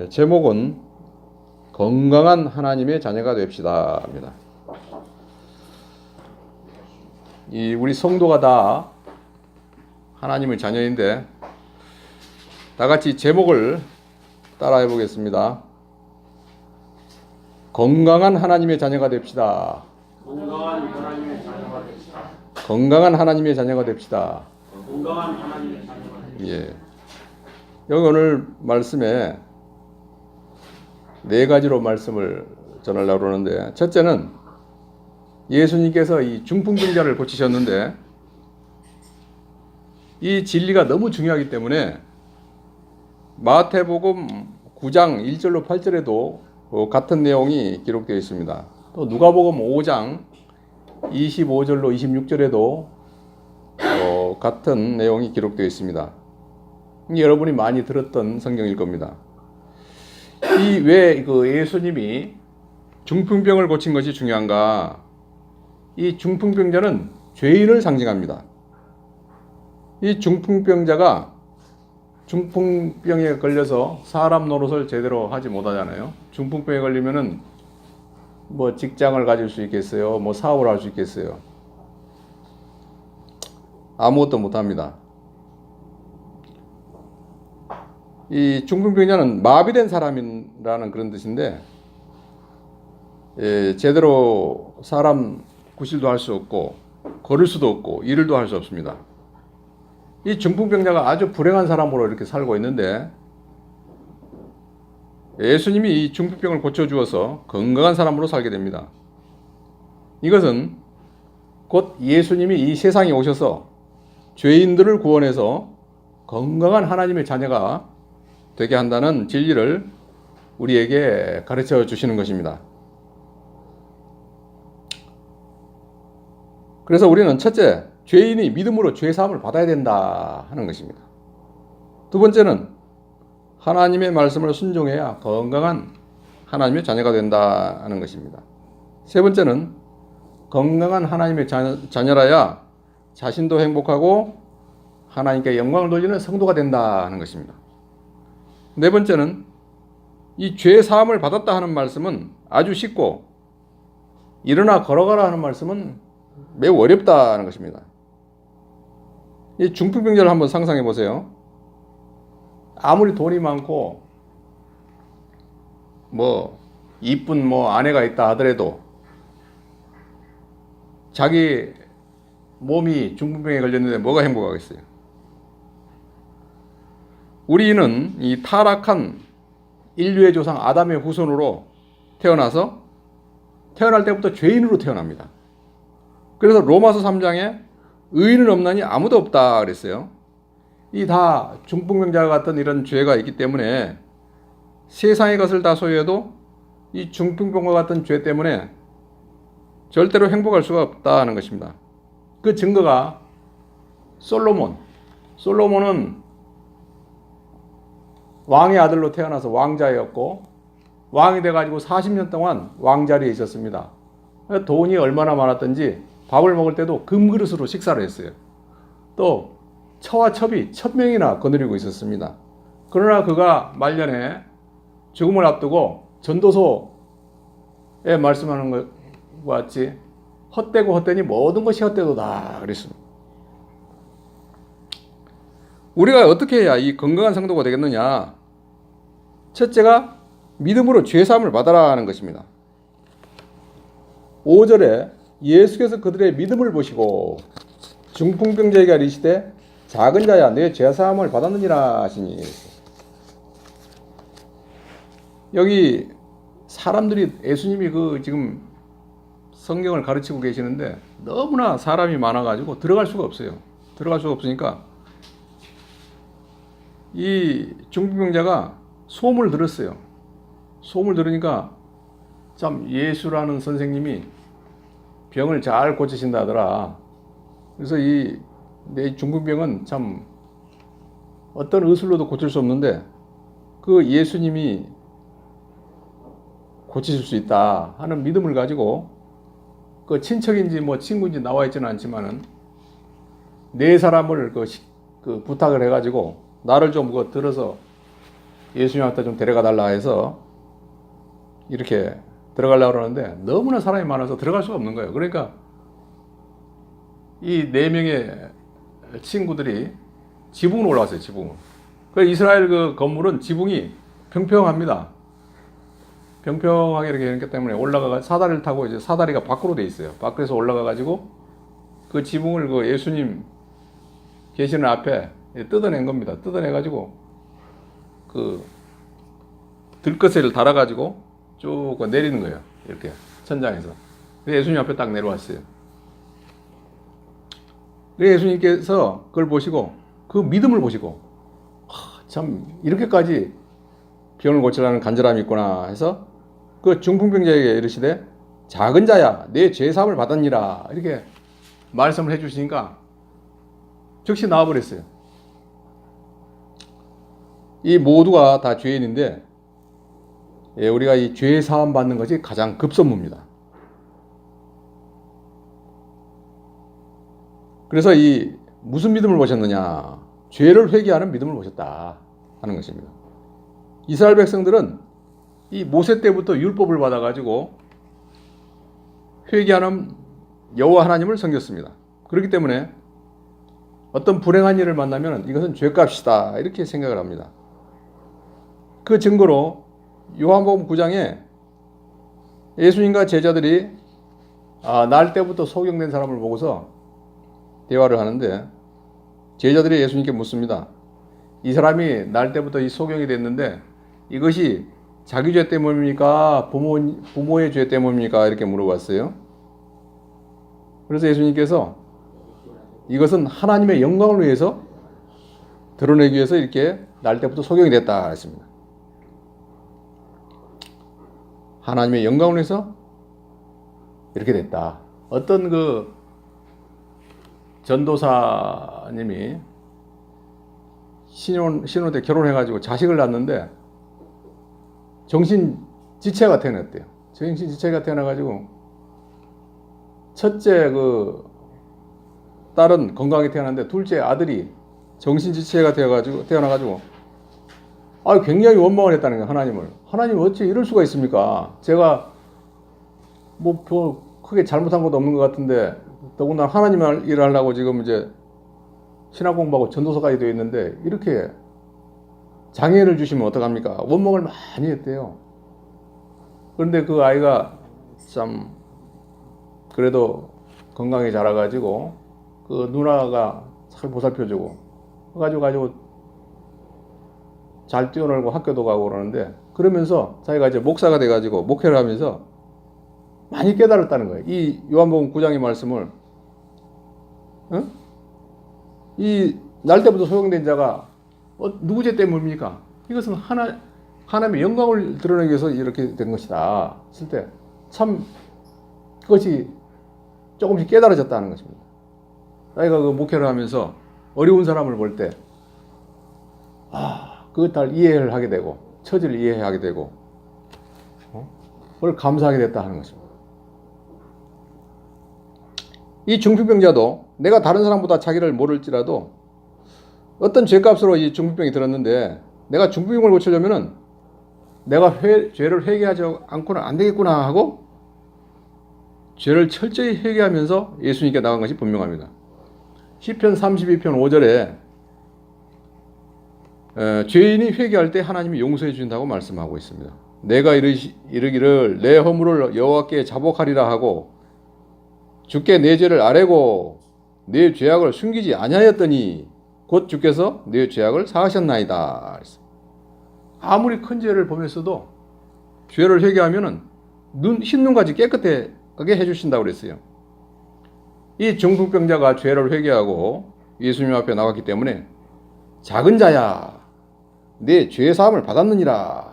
제목은 건강한 하나님의 자녀가 됩시다입니다. 우리 성도가 다 하나님의 자녀인데 다 같이 제목을 따라해 보겠습니다. 건강한 하나님의 자녀가 됩시다. 건강한 하나님의 자녀가 됩시다. 건강한 하나님의 자녀가 됩시다. 건강한 하나님의 자녀가 됩시다. 예. 여기 오늘 말씀에 네 가지로 말씀을 전하려고 그러는데, 첫째는 예수님께서 이 중풍병자를 고치셨는데 이 진리가 너무 중요하기 때문에 마태복음 9장 1절로 8절에도 같은 내용이 기록되어 있습니다. 또 누가복음 5장 25절로 26절에도 같은 내용이 기록되어 있습니다. 여러분이 많이 들었던 성경일 겁니다. 왜 예수님이 중풍병을 고친 것이 중요한가? 이 중풍병자는 죄인을 상징합니다. 이 중풍병자가 중풍병에 걸려서 사람 노릇을 제대로 하지 못하잖아요. 중풍병에 걸리면은 뭐 직장을 가질 수 있겠어요? 뭐 사업을 할 수 있겠어요? 아무것도 못합니다. 이 중풍병자는 마비된 사람이라는 그런 뜻인데, 제대로 사람 구실도 할 수 없고 걸을 수도 없고 일도 할 수 없습니다. 이 중풍병자가 아주 불행한 사람으로 이렇게 살고 있는데 예수님이 이 중풍병을 고쳐주어서 건강한 사람으로 살게 됩니다. 이것은 곧 예수님이 이 세상에 오셔서 죄인들을 구원해서 건강한 하나님의 자녀가 되게 한다는 진리를 우리에게 가르쳐 주시는 것입니다. 그래서 우리는 첫째, 죄인이 믿음으로 죄사함을 받아야 된다 하는 것입니다. 두 번째는 하나님의 말씀을 순종해야 건강한 하나님의 자녀가 된다 하는 것입니다. 세 번째는 건강한 하나님의 자녀라야 자신도 행복하고 하나님께 영광을 돌리는 성도가 된다 하는 것입니다. 네 번째는 이 죄사함을 받았다 하는 말씀은 아주 쉽고 일어나 걸어가라 하는 말씀은 매우 어렵다는 것입니다. 이 중풍병자를 한번 상상해 보세요. 아무리 돈이 많고 뭐 이쁜 아내가 있다 하더라도 자기 몸이 중풍병에 걸렸는데 뭐가 행복하겠어요? 우리는 이 타락한 인류의 조상 아담의 후손으로 태어나서 태어날 때부터 죄인으로 태어납니다. 그래서 로마서 3장에 의인은 없나니 아무도 없다 그랬어요. 이 다 중풍병자 같은 이런 죄가 있기 때문에 세상의 것을 다 소유해도 이 중풍병과 같은 죄 때문에 절대로 행복할 수가 없다는 것입니다. 그 증거가 솔로몬은 왕의 아들로 태어나서 왕자였고 왕이 돼가지고 40년 동안 왕자리에 있었습니다. 돈이 얼마나 많았던지 밥을 먹을 때도 금그릇으로 식사를 했어요. 또 처와 첩이 1000명이나 거느리고 있었습니다. 그러나 그가 말년에 죽음을 앞두고 전도서에 말씀하는 것과 같이 헛되고 헛되니 모든 것이 헛되도다 그랬습니다. 우리가 어떻게 해야 이 건강한 성도가 되겠느냐? 첫째가 믿음으로 죄사함을 받아라 하는 것입니다. 5절에 예수께서 그들의 믿음을 보시고 중풍병자에게 이르시되 작은 자야 내 죄사함을 받았느니라 하시니. 여기 사람들이 예수님이 지금 성경을 가르치고 계시는데 너무나 사람이 많아가지고 들어갈 수가 없어요. 들어갈 수가 없으니까 이 중풍병자가 소문을 들었어요. 소문을 들으니까 참 예수라는 선생님이 병을 잘 고치신다 하더라. 그래서 내 중풍병은 참 어떤 의술로도 고칠 수 없는데 그 예수님이 고치실 수 있다 하는 믿음을 가지고 그 친척인지 친구인지 나와 있지는 않지만은 네 사람을 부탁을 해가지고 나를 좀 들어서 예수님한테 좀 데려가 달라 해서 이렇게 들어가려고 그러는데 너무나 사람이 많아서 들어갈 수가 없는 거예요. 그러니까 이 4명의 친구들이 지붕으로 올라왔어요. 지붕으로. 그 이스라엘 그 건물은 지붕이 평평합니다. 평평하게 이렇게 했기 때문에 올라가 사다리를 타고 이제 사다리가 밖으로 돼 있어요. 밖에서 올라가 가지고 그 지붕을 그 예수님 계시는 앞에 뜯어낸 겁니다. 뜯어내 가지고 그 들것을 달아 가지고 쭉 내리는 거예요. 이렇게 천장에서. 예수님 앞에 딱 내려왔어요. 예수님께서 그걸 보시고 그 믿음을 보시고 참 이렇게까지 병을 고치라는 간절함이 있구나 해서 그 중풍병자에게 이르시되 작은 자야 내 죄사함을 받았니라 이렇게 말씀을 해주시니까 즉시 나와버렸어요. 이 모두가 다 죄인인데 우리가 이 죄사함 받는 것이 가장 급선무입니다. 그래서 이 무슨 믿음을 보셨느냐? 죄를 회개하는 믿음을 보셨다 하는 것입니다. 이스라엘 백성들은 이 모세 때부터 율법을 받아가지고 회개하는 여호와 하나님을 섬겼습니다. 그렇기 때문에 어떤 불행한 일을 만나면 이것은 죄값이다 이렇게 생각을 합니다. 그 증거로 요한복음 9장에 예수님과 제자들이 날 때부터 소경된 사람을 보고서 대화를 하는데 제자들이 예수님께 묻습니다. 이 사람이 날 때부터 이 소경이 됐는데 이것이 자기 죄 때문입니까? 부모의 죄 때문입니까? 이렇게 물어봤어요. 그래서 예수님께서 이것은 하나님의 영광을 위해서 드러내기 위해서 이렇게 날 때부터 소경이 됐다 했습니다. 하나님의 영광을 위해서 이렇게 됐다. 어떤 그 전도사님이 신혼 때 결혼해가지고 자식을 낳았는데 정신지체가 태어났대요. 정신지체가 태어나가지고 첫째 그 딸은 건강하게 태어났는데 둘째 아들이 정신지체가 태어나가지고 굉장히 원망을 했다는 거예요. 하나님을. 하나님 어찌 이럴 수가 있습니까? 제가 뭐 크게 잘못한 것도 없는 것 같은데 더군다나 하나님 일을 하려고 지금 이제 신학 공부하고 전도사까지 되어 있는데 이렇게 장애를 주시면 어떡합니까? 원망을 많이 했대요. 그런데 그 아이가 참 그래도 건강히 자라가지고 그 누나가 잘 보살펴주고 가지고 잘 뛰어놀고 학교도 가고 그러는데 그러면서 자기가 이제 목사가 돼가지고 목회를 하면서 많이 깨달았다는 거예요. 이 요한복음 9장의 말씀을 이 날 때부터 소용된 자가 누구 죄 때문입니까? 이것은 하나님의 영광을 드러내기 위해서 이렇게 된 것이다 했을 때 참 그것이 조금씩 깨달아졌다는 것입니다. 자기가 그 목회를 하면서 어려운 사람을 볼 때 그것을 이해를 하게 되고 처지를 이해하게 되고 그걸 감사하게 됐다 하는 것입니다. 이 중풍병자도 내가 다른 사람보다 자기를 모를지라도 어떤 죄값으로 이 중풍병이 들었는데 내가 중풍병을 고치려면은 내가 죄를 회개하지 않고는 안 되겠구나 하고 죄를 철저히 회개하면서 예수님께 나간 것이 분명합니다. 시편 32편 5절에 죄인이 회개할 때 하나님이 용서해 주신다고 말씀하고 있습니다. 내가 이르기를 내 허물을 여호와께 자복하리라 하고 주께 내 죄를 아뢰고 내 죄악을 숨기지 아니하였더니 곧 주께서 내 죄악을 사하셨나이다. 아무리 큰 죄를 범했어도 죄를 회개하면은 흰눈같이 깨끗하게 해주신다고 그랬어요. 이 중풍병자가 죄를 회개하고 예수님 앞에 나갔기 때문에 작은 자야 내 죄사함을 받았느니라.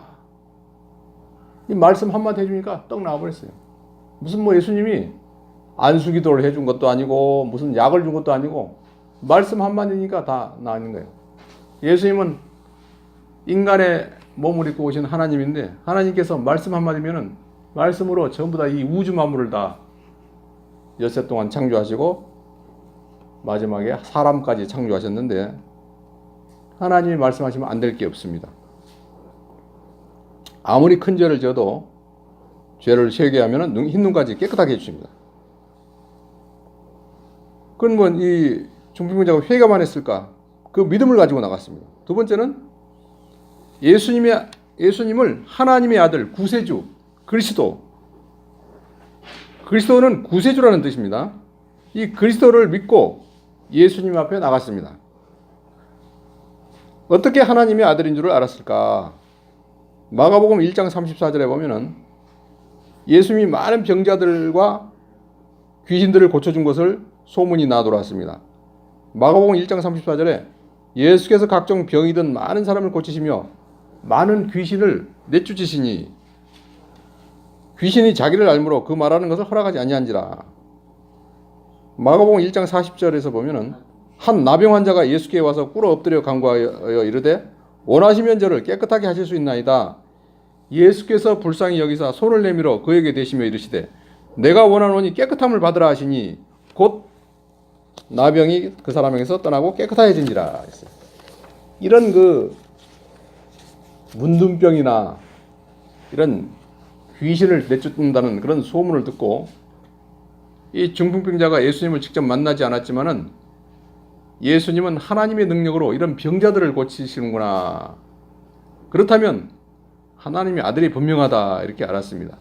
이 말씀 한마디 해주니까 떡 나와버렸어요. 무슨 예수님이 안수기도를 해준 것도 아니고 무슨 약을 준 것도 아니고 말씀 한마디니까 다 나는 거예요. 예수님은 인간의 몸을 입고 오신 하나님인데 하나님께서 말씀 한마디면은 말씀으로 전부 다 이 우주 만물을 다 엿새 동안 창조하시고 마지막에 사람까지 창조하셨는데 하나님이 말씀하시면 안 될 게 없습니다. 아무리 큰 죄를 지어도 죄를 회개하면 흰 눈까지 깨끗하게 해주십니다. 그건 뭐 이 중풍병자가 회개만 했을까? 그 믿음을 가지고 나갔습니다. 두 번째는 예수님을 하나님의 아들, 구세주, 그리스도는 구세주라는 뜻입니다. 이 그리스도를 믿고 예수님 앞에 나갔습니다. 어떻게 하나님의 아들인 줄을 알았을까? 마가복음 1장 34절에 보면은 예수님이 많은 병자들과 귀신들을 고쳐준 것을 소문이 나돌았습니다. 마가복음 1장 34절에 예수께서 각종 병이든 많은 사람을 고치시며 많은 귀신을 내쫓으시니 귀신이 자기를 알므로 그 말하는 것을 허락하지 아니한지라. 마가복음 1장 40절에서 보면은 한 나병 환자가 예수께 와서 꿇어 엎드려 간구하여 이르되 원하시면 저를 깨끗하게 하실 수 있나이다. 예수께서 불쌍히 여기사 손을 내밀어 그에게 대시며 이르시되 내가 원하노니 깨끗함을 받으라 하시니 곧 나병이 그 사람에게서 떠나고 깨끗해진지라. 이런 그 문둥병이나 이런 귀신을 내쫓는다는 그런 소문을 듣고 이 중풍병자가 예수님을 직접 만나지 않았지만은 예수님은 하나님의 능력으로 이런 병자들을 고치시는구나. 그렇다면 하나님의 아들이 분명하다 이렇게 알았습니다.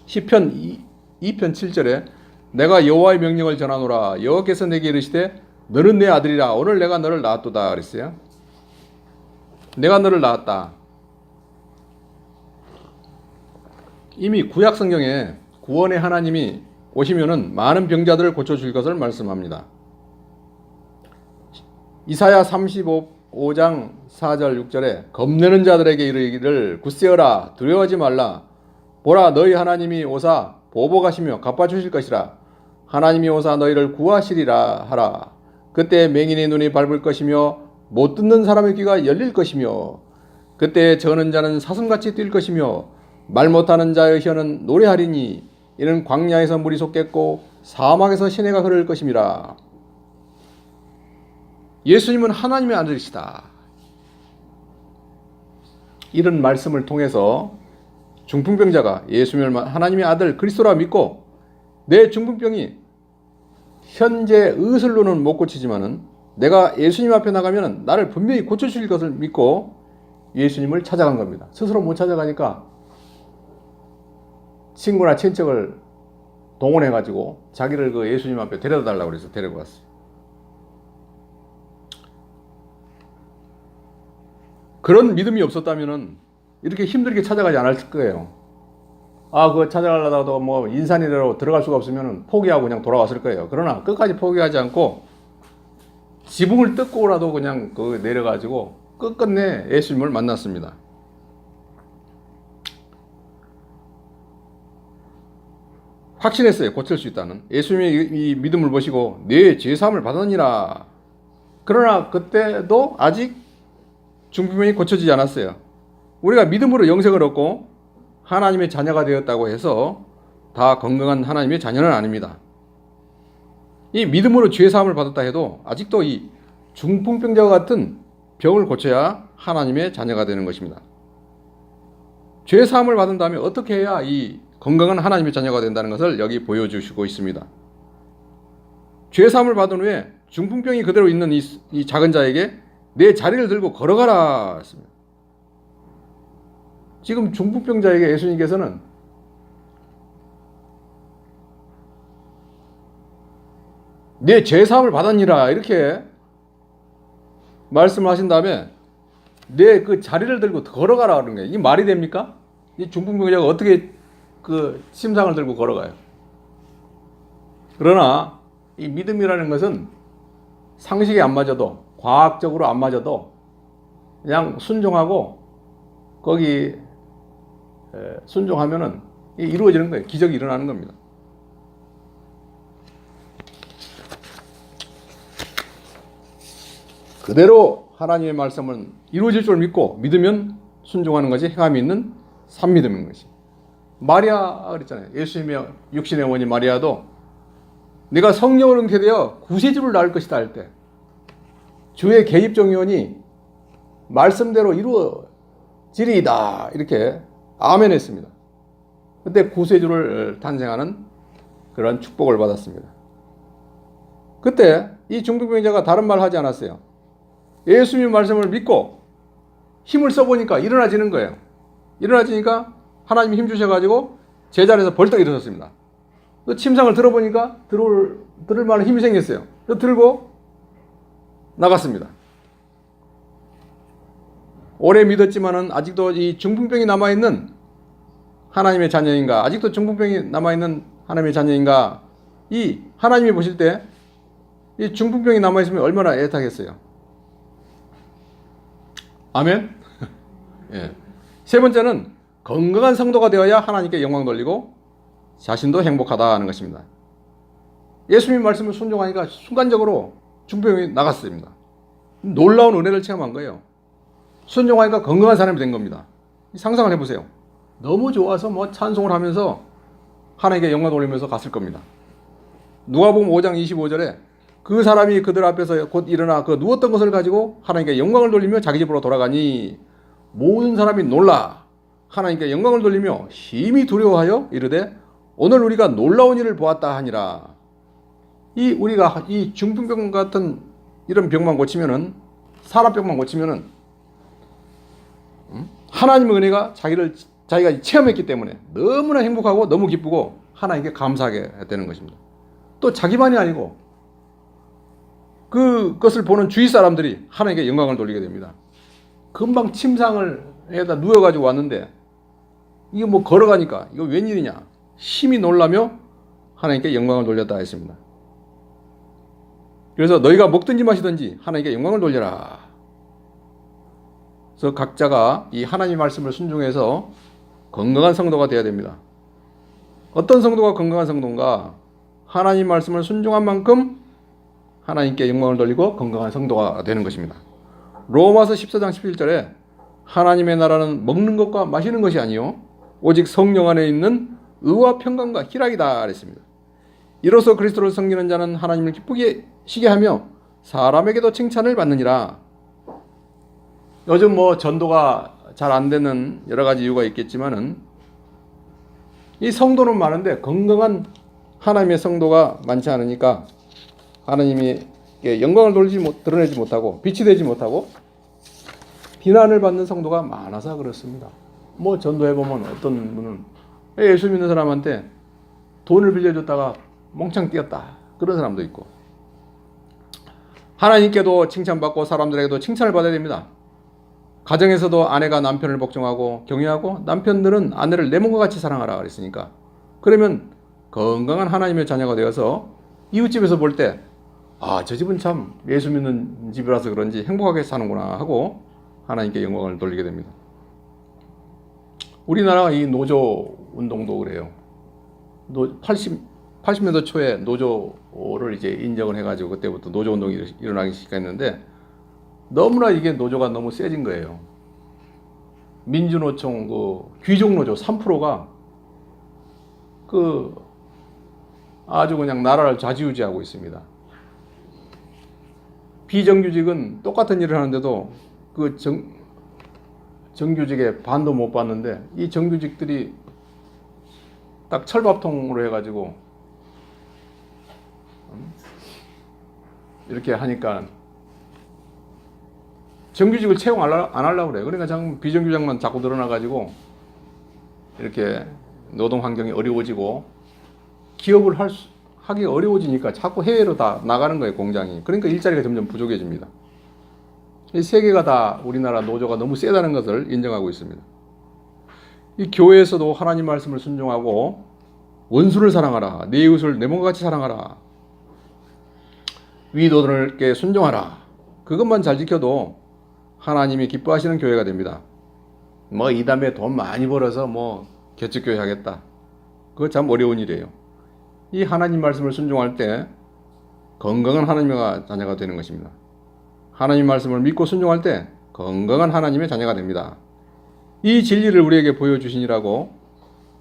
시편 2편 7절에 내가 여호와의 명령을 전하노라 여호와께서 내게 이르시되 너는 내 아들이라 오늘 내가 너를 낳았도다 그랬어요. 내가 너를 낳았다. 이미 구약 성경에 구원의 하나님이 오시면은 많은 병자들을 고쳐줄 것을 말씀합니다. 이사야 35장 4절 6절에 겁내는 자들에게 이르기를 굳세어라 두려워하지 말라 보라 너희 하나님이 오사 보복하시며 갚아주실 것이라 하나님이 오사 너희를 구하시리라 하라. 그때 맹인의 눈이 밟을 것이며 못 듣는 사람의 귀가 열릴 것이며 그때 저는 자는 사슴같이 뛸 것이며 말 못하는 자의 혀는 노래하리니 이는 광야에서 물이 솟겠고 사막에서 시내가 흐를 것임이라. 예수님은 하나님의 아들이시다. 이런 말씀을 통해서 중풍병자가 예수님을 하나님의 아들 그리스도라 믿고 내 중풍병이 현재 의술로는 못 고치지만은 내가 예수님 앞에 나가면 나를 분명히 고쳐주실 것을 믿고 예수님을 찾아간 겁니다. 스스로 못 찾아가니까 친구나 친척을 동원해가지고 자기를 그 예수님 앞에 데려다 달라고 그래서 데리고 왔어요. 그런 믿음이 없었다면은 이렇게 힘들게 찾아가지 않았을 거예요. 그거 찾아가려다가도 뭐 인산이라도 들어갈 수가 없으면 포기하고 그냥 돌아왔을 거예요. 그러나 끝까지 포기하지 않고 지붕을 뜯고라도 그냥 그 내려가지고 끝끝내 예수님을 만났습니다. 확신했어요. 고칠 수 있다는. 예수님의 이 믿음을 보시고 내 죄사함을 받았니라. 그러나 그때도 아직 중풍병이 고쳐지지 않았어요. 우리가 믿음으로 영생을 얻고 하나님의 자녀가 되었다고 해서 다 건강한 하나님의 자녀는 아닙니다. 이 믿음으로 죄사함을 받았다 해도 아직도 이 중풍병자와 같은 병을 고쳐야 하나님의 자녀가 되는 것입니다. 죄사함을 받은 다음에 어떻게 해야 이 건강한 하나님의 자녀가 된다는 것을 여기 보여주시고 있습니다. 죄사함을 받은 후에 중풍병이 그대로 있는 이 작은 자에게 내 자리를 들고 걸어가라 했습니다. 지금 중풍병자에게 예수님께서는 내 죄사함을 받았니라 이렇게 말씀을 하신 다음에 내 그 자리를 들고 걸어가라 그러는 거예요. 이 말이 됩니까? 이 중풍병자가 어떻게 그 침상을 들고 걸어가요? 그러나 이 믿음이라는 것은 상식이 안 맞아도 과학적으로 안 맞아도 그냥 순종하고 거기 순종하면은 이루어지는 거예요. 기적이 일어나는 겁니다. 그대로 하나님의 말씀은 이루어질 줄 믿고 믿으면 순종하는 것이 행함이 있는 산믿음인 것이. 마리아 그랬잖아요. 예수님의 육신의 어머니 마리아도 네가 성령을 얻게 되어 구세주를 낳을 것이다 할 때 주의 개입 정연이 말씀대로 지리이다 이렇게 아멘했습니다. 그때 구세주를 탄생하는 그런 축복을 받았습니다. 그때 이 중풍병자가 다른 말 하지 않았어요. 예수님 말씀을 믿고 힘을 써보니까 일어나지는 거예요. 일어나지니까 하나님이 힘 주셔가지고 제자리에서 벌떡 일어섰습니다. 또 침상을 들어보니까 들을 만한 힘이 생겼어요. 또 들고 나갔습니다. 오래 믿었지만은 아직도 이 중풍병이 남아있는 하나님의 자녀인가, 아직도 중풍병이 남아있는 하나님의 자녀인가, 이 하나님이 보실 때 이 중풍병이 남아있으면 얼마나 애타겠어요. 아멘? 예. 세 번째는 건강한 성도가 되어야 하나님께 영광 돌리고 자신도 행복하다는 것입니다. 예수님 말씀을 순종하니까 순간적으로 중풍병이 나갔습니다. 놀라운 은혜를 체험한 거예요. 순종하니까 건강한 사람이 된 겁니다. 상상을 해보세요. 너무 좋아서 뭐 찬송을 하면서 하나님께 영광 돌리면서 갔을 겁니다. 누가복음 5장 25절에 그 사람이 그들 앞에서 곧 일어나 그 누웠던 것을 가지고 하나님께 영광을 돌리며 자기 집으로 돌아가니 모든 사람이 놀라 하나님께 영광을 돌리며 심히 두려워하여 이르되 오늘 우리가 놀라운 일을 보았다 하니라. 우리가 이 중풍병 같은 이런 병만 고치면은, 사람병만 고치면은 하나님의 은혜가 자기가 체험했기 때문에 너무나 행복하고 너무 기쁘고 하나님께 감사하게 되는 것입니다. 또 자기만이 아니고 그것을 보는 주위 사람들이 하나님께 영광을 돌리게 됩니다. 금방 침상을 에다 누워가지고 왔는데 이게 뭐 걸어가니까 이거 웬일이냐 심히 놀라며 하나님께 영광을 돌렸다 했습니다. 그래서 너희가 먹든지 마시든지 하나님께 영광을 돌려라. 그래서 각자가 이 하나님의 말씀을 순종해서 건강한 성도가 되어야 됩니다. 어떤 성도가 건강한 성도인가? 하나님 말씀을 순종한 만큼 하나님께 영광을 돌리고 건강한 성도가 되는 것입니다. 로마서 14장 11절에 하나님의 나라는 먹는 것과 마시는 것이 아니요 오직 성령 안에 있는 의와 평강과 희락이다 그랬습니다. 이로써 그리스도를 섬기는 자는 하나님을 기쁘게 시게 하며 사람에게도 칭찬을 받느니라. 요즘 뭐 전도가 잘 안 되는 여러 가지 이유가 있겠지만은 이 성도는 많은데 건강한 하나님의 성도가 많지 않으니까 하나님이 영광을 드러내지 못하고 빛이 되지 못하고 비난을 받는 성도가 많아서 그렇습니다. 뭐 전도해보면 어떤 분은 예수 믿는 사람한테 돈을 빌려줬다가 멍청 뛰었다 그런 사람도 있고, 하나님께도 칭찬받고 사람들에게도 칭찬을 받아야 됩니다. 가정에서도 아내가 남편을 복종하고 경외하고 남편들은 아내를 내 몸과 같이 사랑하라 그랬으니까, 그러면 건강한 하나님의 자녀가 되어서 이웃집에서 볼 때 저 집은 참 예수 믿는 집이라서 그런지 행복하게 사는구나 하고 하나님께 영광을 돌리게 됩니다. 우리나라 이 노조 운동도 그래요. 80년대 초에 노조를 이제 인정을 해가지고 그때부터 노조 운동이 일어나기 시작했는데 너무나 이게 노조가 너무 세진 거예요. 민주노총 귀족노조 3%가 아주 그냥 나라를 좌지우지하고 있습니다. 비정규직은 똑같은 일을 하는데도 정규직에 반도 못 받는데 이 정규직들이 딱 철밥통으로 해가지고 이렇게 하니까 정규직을 채용 안 하려고 그래요. 그러니까 비정규직만 자꾸 늘어나가지고 이렇게 노동 환경이 어려워지고 기업을 하기 어려워지니까 자꾸 해외로 다 나가는 거예요, 공장이. 그러니까 일자리가 점점 부족해집니다. 이 세계가 다 우리나라 노조가 너무 세다는 것을 인정하고 있습니다. 이 교회에서도 하나님 말씀을 순종하고 원수를 사랑하라, 내 이웃을 내 몸과 같이 사랑하라, 위도들께 순종하라, 그것만 잘 지켜도 하나님이 기뻐하시는 교회가 됩니다. 뭐 이 다음에 돈 많이 벌어서 뭐 개척교회 하겠다, 그거 참 어려운 일이에요. 이 하나님 말씀을 순종할 때 건강한 하나님의 자녀가 되는 것입니다. 하나님 말씀을 믿고 순종할 때 건강한 하나님의 자녀가 됩니다. 이 진리를 우리에게 보여주시니라고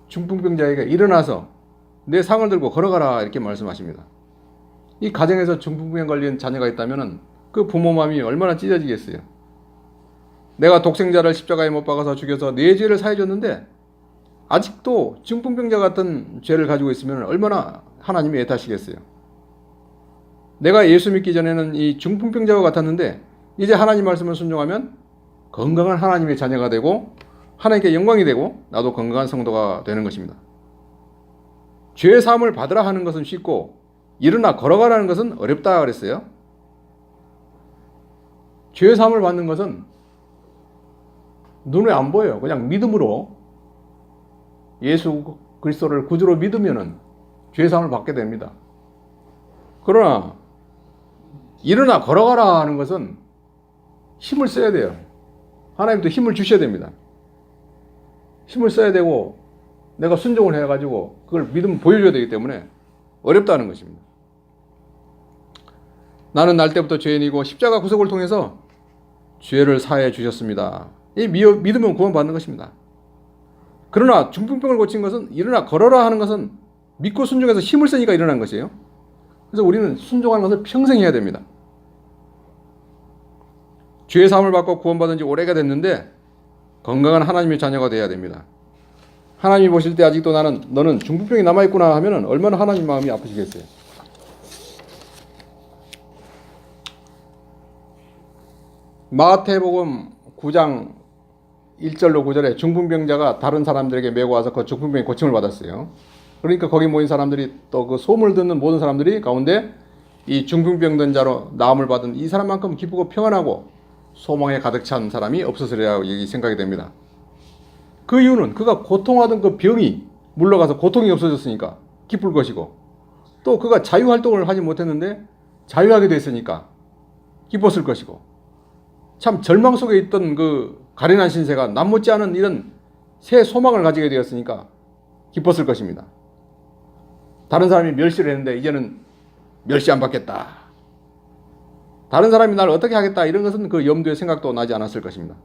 중풍병자에게 일어나서 내 상을 들고 걸어가라 이렇게 말씀하십니다. 이 가정에서 중풍병 걸린 자녀가 있다면 그 부모 마음이 얼마나 찢어지겠어요. 내가 독생자를 십자가에 못 박아서 죽여서 내 죄를 사해 줬는데 아직도 중풍병자 같은 죄를 가지고 있으면 얼마나 하나님이 애타시겠어요. 내가 예수 믿기 전에는 이 중풍병자와 같았는데 이제 하나님 말씀을 순종하면 건강한 하나님의 자녀가 되고 하나님께 영광이 되고 나도 건강한 성도가 되는 것입니다. 죄 사함을 받으라 하는 것은 쉽고 일어나 걸어가라는 것은 어렵다 그랬어요. 죄 사함을 받는 것은 눈에 안 보여요. 그냥 믿음으로 예수 그리스도를 구주로 믿으면은 죄 사함을 받게 됩니다. 그러나 일어나 걸어가라 하는 것은 힘을 써야 돼요. 하나님도 힘을 주셔야 됩니다. 힘을 써야 되고 내가 순종을 해가지고 그걸 믿음 보여줘야 되기 때문에 어렵다는 것입니다. 나는 날 때부터 죄인이고 십자가 구속을 통해서 죄를 사해 주셨습니다. 이 믿으면 구원받는 것입니다. 그러나 중풍병을 고친 것은 일어나 걸어라 하는 것은 믿고 순종해서 힘을 쓰니까 일어난 것이에요. 그래서 우리는 순종하는 것을 평생 해야 됩니다. 죄 사함을 받고 구원받은 지 오래가 됐는데 건강한 하나님의 자녀가 되어야 됩니다. 하나님이 보실 때 아직도 너는 중풍병이 남아있구나 하면 얼마나 하나님 마음이 아프시겠어요. 마태복음 9장 1절로 9절에 중풍병자가 다른 사람들에게 메고 와서 그 중풍병이 고침을 받았어요. 그러니까 거기 모인 사람들이 또 그 소문을 듣는 모든 사람들이 가운데 이 중풍병든 자로 나음을 받은 이 사람만큼 기쁘고 평안하고 소망에 가득 찬 사람이 없었으리라고 생각이 됩니다. 그 이유는 그가 고통하던 그 병이 물러가서 고통이 없어졌으니까 기쁠 것이고 또 그가 자유활동을 하지 못했는데 자유하게 됐으니까 기뻤을 것이고 참 절망 속에 있던 그 가련한 신세가 남 못지않은 이런 새 소망을 가지게 되었으니까 기뻤을 것입니다. 다른 사람이 멸시를 했는데 이제는 멸시 안 받겠다. 다른 사람이 나를 어떻게 하겠다 이런 것은 그 염두에 생각도 나지 않았을 것입니다.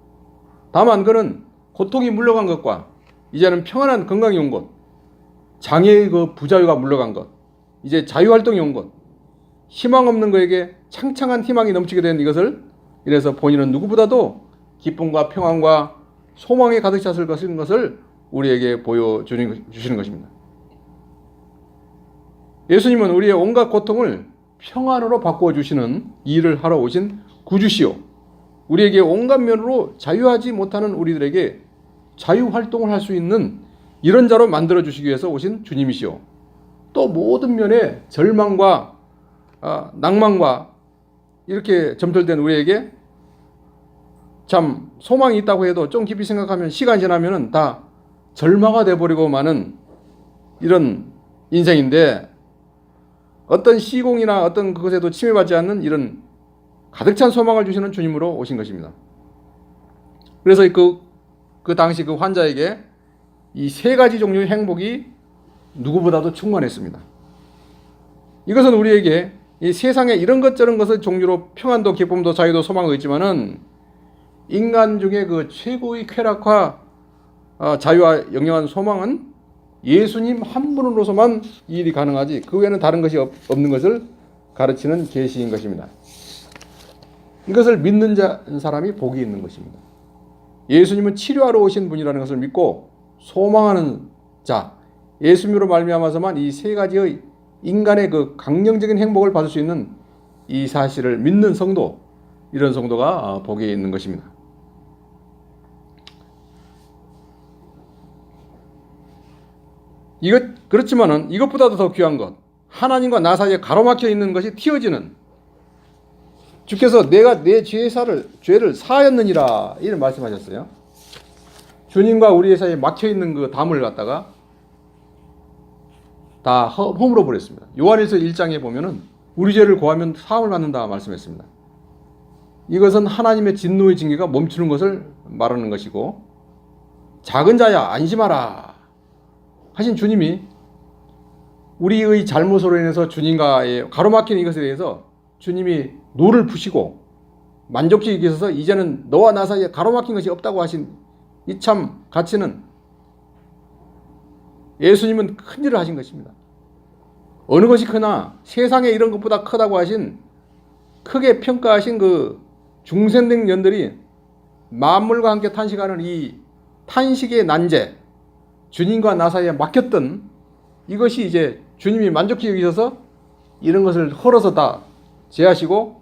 다만 그는 고통이 물러간 것과 이제는 평안한 건강이 온 것, 장애의 그 부자유가 물러간 것, 이제 자유활동이 온 것, 희망 없는 그에게 창창한 희망이 넘치게 된 이것을 이래서 본인은 누구보다도 기쁨과 평안과 소망에 가득 찼을 것을 우리에게 보여주시는 것입니다. 예수님은 우리의 온갖 고통을 평안으로 바꾸어 주시는 일을 하러 오신 구주시요, 우리에게 온갖 면으로 자유하지 못하는 우리들에게 자유활동을 할 수 있는 이런 자로 만들어 주시기 위해서 오신 주님이시요, 또 모든 면에 절망과 낭만과 이렇게 점철된 우리에게 참 소망이 있다고 해도 좀 깊이 생각하면 시간이 지나면 다 절망화 돼버리고 마는 이런 인생인데 어떤 시공이나 어떤 그것에도 침해받지 않는 이런 가득 찬 소망을 주시는 주님으로 오신 것입니다. 그래서 그 당시 그 환자에게 이 세 가지 종류의 행복이 누구보다도 충만했습니다. 이것은 우리에게 이 세상에 이런 것 저런 것을 종류로 평안도 기쁨도 자유도 소망도 있지만은 인간 중에 그 최고의 쾌락과 자유와 영영한 소망은 예수님 한 분으로서만 이 일이 가능하지 그 외에는 다른 것이 없는 것을 가르치는 계시인 것입니다. 이것을 믿는 사람이 복이 있는 것입니다. 예수님은 치료하러 오신 분이라는 것을 믿고 소망하는 자, 예수님으로 말미암아서만 이 세 가지의 인간의 그 강령적인 행복을 받을 수 있는 이 사실을 믿는 성도, 이런 성도가 복이 있는 것입니다. 그렇지만은 이것보다도 더 귀한 것, 하나님과 나 사이에 가로막혀 있는 것이 튀어지는, 주께서 내가 내 죄를 사하였느니라 이런 말씀하셨어요. 주님과 우리 사이에 막혀 있는 그 담을 갖다가 다 허물어 버렸습니다. 요한일서 1장에 보면은 우리 죄를 고하면 사함을 받는다 말씀했습니다. 이것은 하나님의 진노의 징계가 멈추는 것을 말하는 것이고, 작은 자야 안심하라 하신 주님이 우리의 잘못으로 인해서 주님과의 가로막힌 이것에 대해서 주님이 노를 푸시고 만족시키기 위해서 이제는 너와 나 사이에 가로막힌 것이 없다고 하신 이 참 가치는, 예수님은 큰 일을 하신 것입니다. 어느 것이 크나 세상에 이런 것보다 크다고 하신, 크게 평가하신 그 중생된 년들이 만물과 함께 탄식하는 이 탄식의 난제, 주님과 나 사이에 막혔던 이것이 이제 주님이 만족히 여기셔서 이런 것을 헐어서 다 제하시고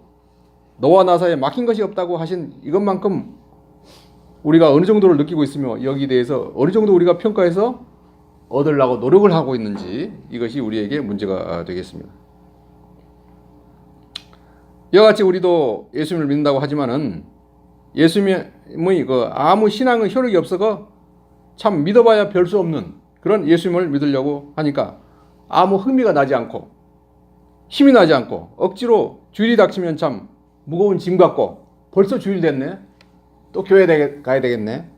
너와 나 사이에 막힌 것이 없다고 하신 이것만큼 우리가 어느 정도를 느끼고 있으며 여기에 대해서 어느 정도 우리가 평가해서 얻으려고 노력을 하고 있는지 이것이 우리에게 문제가 되겠습니다. 이와 같이 우리도 예수님을 믿는다고 하지만은 예수님의 그 아무 신앙의 효력이 없어서 참 믿어봐야 별 수 없는 그런 예수님을 믿으려고 하니까 아무 흥미가 나지 않고 힘이 나지 않고 억지로 주일이 닥치면 참 무거운 짐 같고 벌써 주일 됐네. 또 교회 가야 되겠네.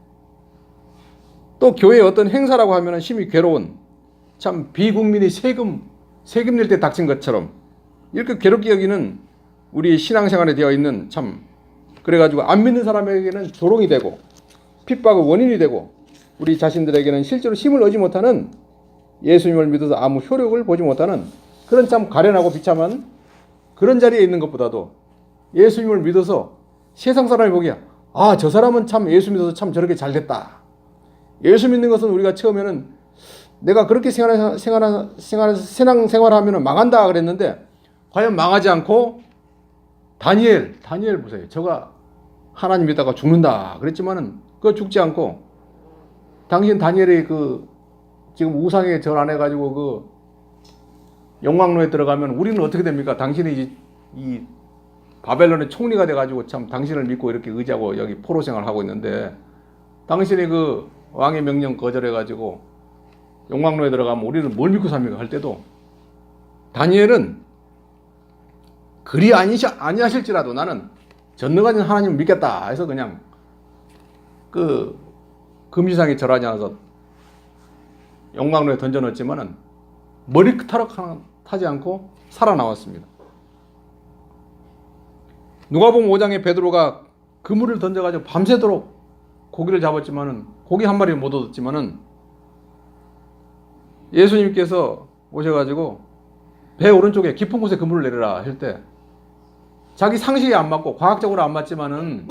또 교회 어떤 행사라고 하면 심히 괴로운 참 비국민이 세금 낼 때 닥친 것처럼 이렇게 괴롭게 여기는 우리 신앙생활에 되어 있는 참 그래가지고 안 믿는 사람에게는 조롱이 되고 핍박의 원인이 되고 우리 자신들에게는 실제로 힘을 얻지 못하는 예수님을 믿어서 아무 효력을 보지 못하는 그런 참 가련하고 비참한 그런 자리에 있는 것보다도 예수님을 믿어서 세상 사람이 보기에 아, 저 사람은 참 예수 믿어서 참 저렇게 잘 됐다. 예수 믿는 것은 우리가 처음에는 내가 그렇게 신앙생활하면 망한다 그랬는데 과연 망하지 않고 다니엘 보세요. 저가 하나님 믿다가 죽는다 그랬지만은 그거 죽지 않고 당신 다니엘의 그 지금 우상에 절 안 해가지고 그 영광로에 들어가면 우리는 어떻게 됩니까? 당신이 이 바벨론의 총리가 돼가지고 참 당신을 믿고 이렇게 의지하고 여기 포로 생활을 하고 있는데 당신이 그 왕의 명령 거절해가지고 영광로에 들어가면 우리는 뭘 믿고 삽니까? 할 때도 다니엘은 그리 아니하실지라도 나는 전능하신 하나님을 믿겠다 해서 그냥 그 금지상에 절하지 않아서 영광로에 던져놓았지만은 머리카락 하나 타지 않고 살아나왔습니다. 누가복음 5장에 베드로가 그물을 던져가지고 밤새도록 고기를 잡았지만은 고기 한 마리 못 얻었지만은 예수님께서 오셔가지고 배 오른쪽에 깊은 곳에 그물을 내려라 할 때 자기 상식에 안 맞고 과학적으로 안 맞지만은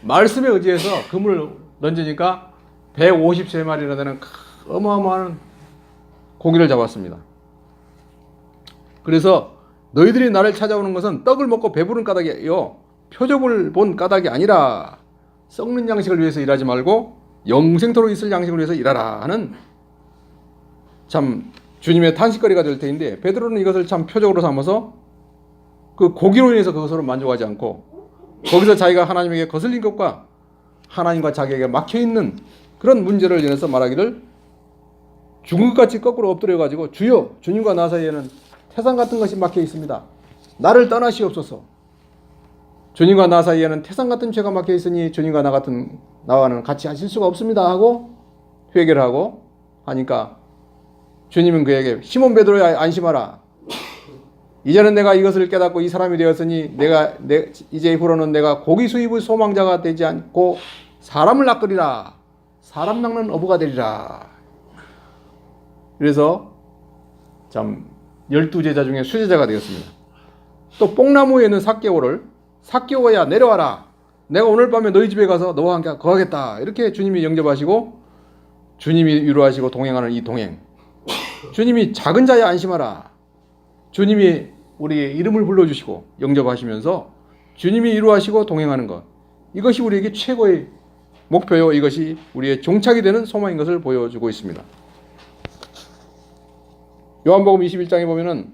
말씀에 의지해서 그물을 던지니까 153마리나 되는 어마어마한 고기를 잡았습니다. 그래서 너희들이 나를 찾아오는 것은 떡을 먹고 배부른 까닭이요 표적을 본 까닭이 아니라 썩는 양식을 위해서 일하지 말고 영생토록 있을 양식을 위해서 일하라 하는 참 주님의 탄식거리가 될 터인데 베드로는 이것을 참 표적으로 삼아서 그 고기로 인해서 그것으로 만족하지 않고 거기서 자기가 하나님에게 거슬린 것과 하나님과 자기에게 막혀있는 그런 문제를 인해서 말하기를 죽은 것 같이 거꾸로 엎드려가지고 주여 주님과 나 사이에는 태산 같은 것이 막혀 있습니다. 나를 떠나시옵소서. 주님과 나 사이에는 태산 같은 죄가 막혀 있으니 주님과 나와는 같이 하실 수가 없습니다 하고 회개를 하고 하니까 주님은 그에게 시몬 베드로야 안심하라. 이제는 내가 이것을 깨닫고 이 사람이 되었으니 이제 후로는 내가 고기 수입의 소망자가 되지 않고 사람을 낚으리라. 사람 낚는 어부가 되리라. 그래서 참 12제자 중에 수제자가 되었습니다. 또 뽕나무에 있는 삭개오야 내려와라. 내가 오늘 밤에 너희 집에 가서 너와 함께 거하겠다. 이렇게 주님이 영접하시고 주님이 위로하시고 동행하는 이 동행. 주님이 작은 자야 안심하라. 주님이 우리의 이름을 불러주시고 영접하시면서 주님이 위로하시고 동행하는 것. 이것이 우리에게 최고의 목표요. 이것이 우리의 종착이 되는 소망인 것을 보여주고 있습니다. 요한복음 21장에 보면은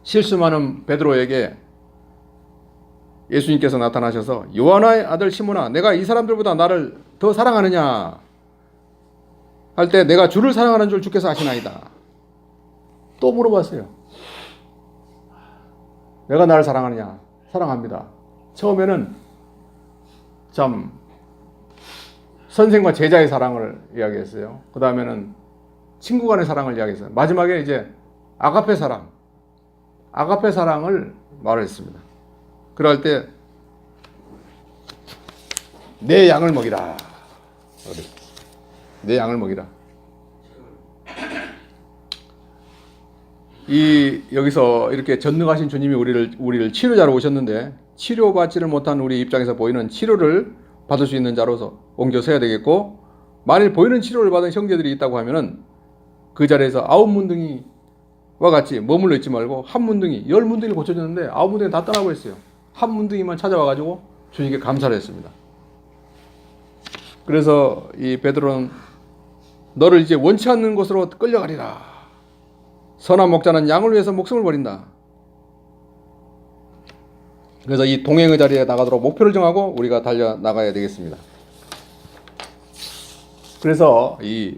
실수 많은 베드로에게 예수님께서 나타나셔서 요한의 아들 시몬아 내가 이 사람들보다 나를 더 사랑하느냐 할 때 내가 주를 사랑하는 줄 주께서 아시나이다. 또 물어봤어요. 내가 나를 사랑하느냐? 사랑합니다. 처음에는 참 선생과 제자의 사랑을 이야기했어요. 그 다음에는 친구 간의 사랑을 이야기했어요. 마지막에 이제 아가페 사랑을 말했습니다. 그럴 때 내 양을 먹이라. 내 양을 먹이라. 여기서 이렇게 전능하신 주님이 우리를 치료자로 오셨는데 치료받지를 못한 우리 입장에서 보이는 치료를 받을 수 있는 자로서 옮겨 서야 되겠고, 만일 보이는 치료를 받은 형제들이 있다고 하면은 그 자리에서 9문둥이와 같이 머물러 있지 말고 한 문둥이, 10문둥이를 고쳐줬는데 9문둥이 다 떠나고 있어요. 한 문둥이만 찾아와가지고 주님께 감사를 했습니다. 그래서 이 베드로는 너를 이제 원치 않는 곳으로 끌려가리라. 선한 목자는 양을 위해서 목숨을 버린다. 그래서 이 동행의 자리에 나가도록 목표를 정하고 우리가 달려나가야 되겠습니다. 그래서 이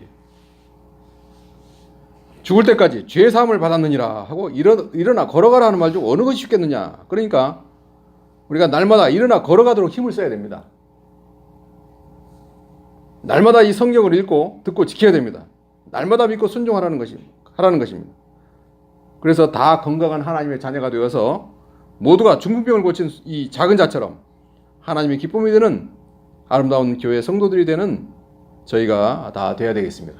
죽을 때까지 죄 사함을 받았느니라 하고 일어나 걸어가라 하는 말 중 어느 것이 쉽겠느냐. 그러니까 우리가 날마다 일어나 걸어가도록 힘을 써야 됩니다. 날마다 이 성경을 읽고 듣고 지켜야 됩니다. 날마다 믿고 순종하라는 것입니다. 그래서 다 건강한 하나님의 자녀가 되어서 모두가 중풍병을 고친 이 작은 자처럼 하나님의 기쁨이 되는 아름다운 교회 성도들이 되는 저희가 다 되어야 되겠습니다.